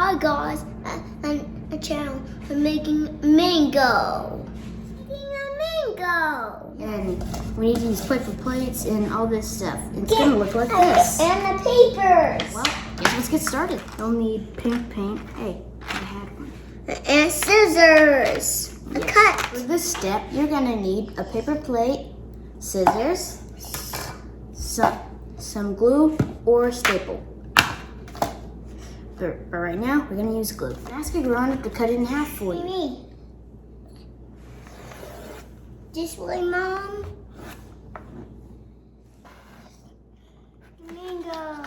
Hi guys, and a channel for making mango. Making a mango. And we need to use paper plates and all this stuff. It's gonna look like this. And the papers. Well, let's get started. You'll need pink paint. Hey, I had one. And scissors. A cut. For this step, you're gonna need a paper plate, scissors, some glue or a staple. But right now, we're gonna use glue. Ask your grandma to cut it in half for you. Me. This way, Mom. Mango.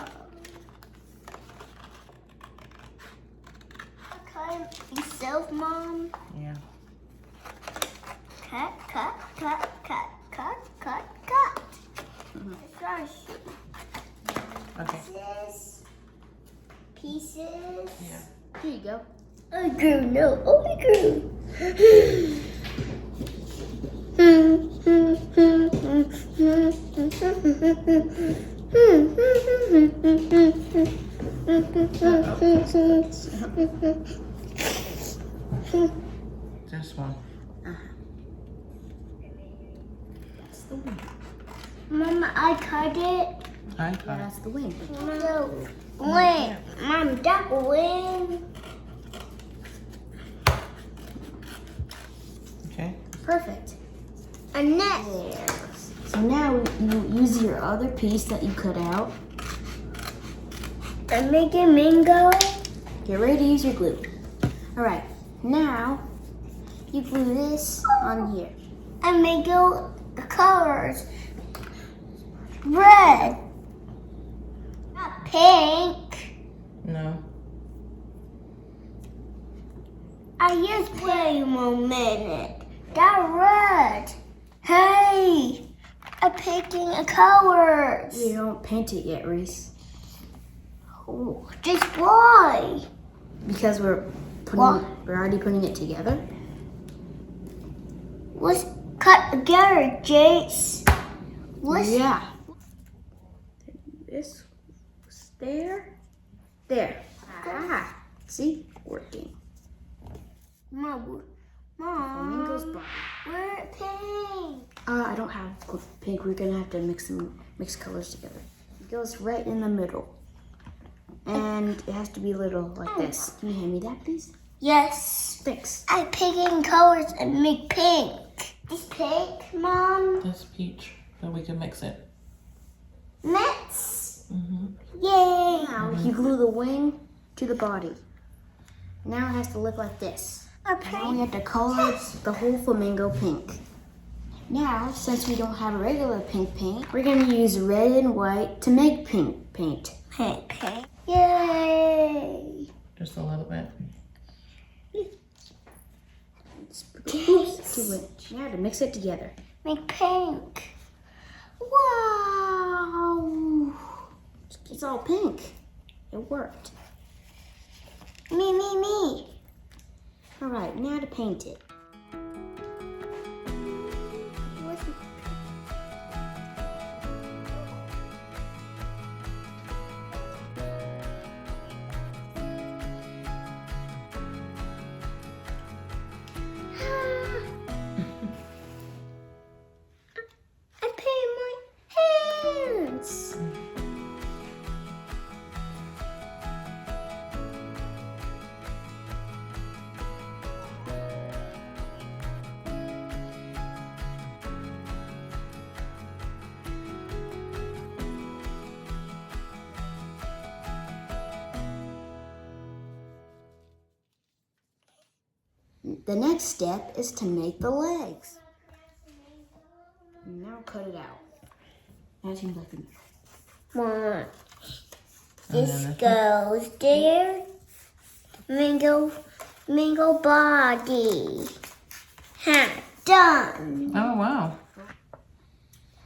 Cut it yourself, Mom. Yeah. Cut, cut, cut, cut, cut, cut, cut. Okay. Pieces. Yeah. Here you go. I grew, no, oh, I grew. This one. That's the wing. Mama, I cut it. I Yeah, cut it. that's the wing. No, wing. Mom, that wing. Okay. Perfect. A net. There. So now you use your other piece that you cut out. I'm making mango. Get ready to use your glue. All right. Now you glue this on here. And mango colors. Red. Not pink. No. I just wait 1 minute. That red. Hey, I'm picking a colors. You don't paint it yet, Reese. Oh, just why? Because we're already putting it together. Let's cut together, Jace. Let's Yeah. This was there. There. Ah. See? Working. Mom, Flamingo's body. we're pink. I don't have pink. We're gonna have to mix colors together. It goes right in the middle. And it has to be a little like this. Can you hand me that, please? Yes. Thanks. I picking colors and make pink. This pink, Mom. This peach, but we can mix it. Mix. Mm-hmm. Yay. Now you glue the wing to the body. Now it has to look like this. A Now we pink. have to color the whole flamingo pink. Now, since we don't have a regular pink paint, we're gonna use red and white to make pink paint. Pink, pink. Yay. Just a little bit. Close to it. Now to mix it together. Make pink. Wow. It's all pink. It worked. Me, me, me. All right, now to paint it. I paint my hands. The next step is to make the legs. Now cut it out. That seems like enough. One. And This then goes there. Mango body. Ha, done. Oh, wow.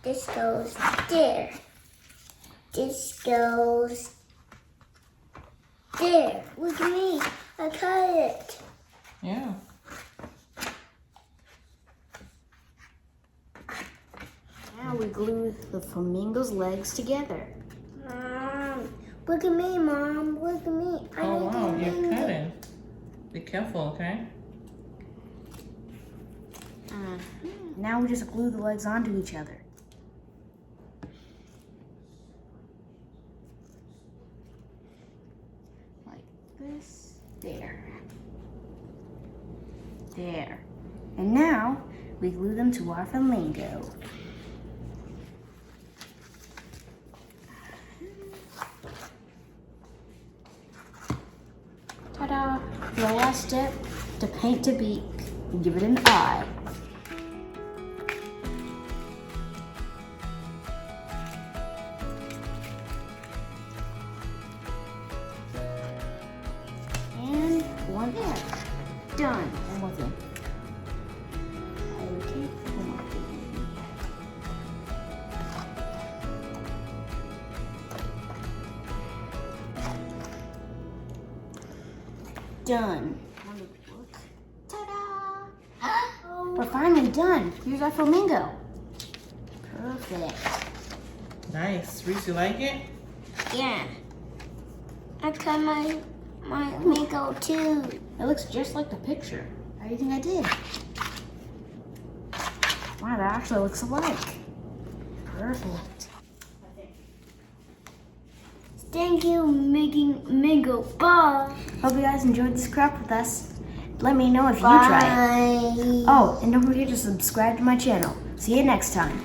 This goes there. This goes there. Look at me. I cut it. Yeah. Now we glue the flamingo's legs together. Mom, look at me, Mom. Look at me. I Oh, made wow, the you mango. Be careful, okay? Now we just glue the legs onto each other. Like this. There. There. And now we glue them to our flamingo. Ta-da! The last step, to paint the beak and give it an eye. And one there. Done. One more thing. Okay, one more thing. Done. Ta-da! We're finally done. Here's our flamingo. Perfect. Nice. Reese, you like it? Yeah. I cut my mango too. It looks just like the picture. How do you think I did? Wow, that actually looks alike. Perfect. Thank you, making mango. Bye. Hope you guys enjoyed this craft with us. Let me know if you try it. Bye. Oh, and don't forget to subscribe to my channel. See you next time.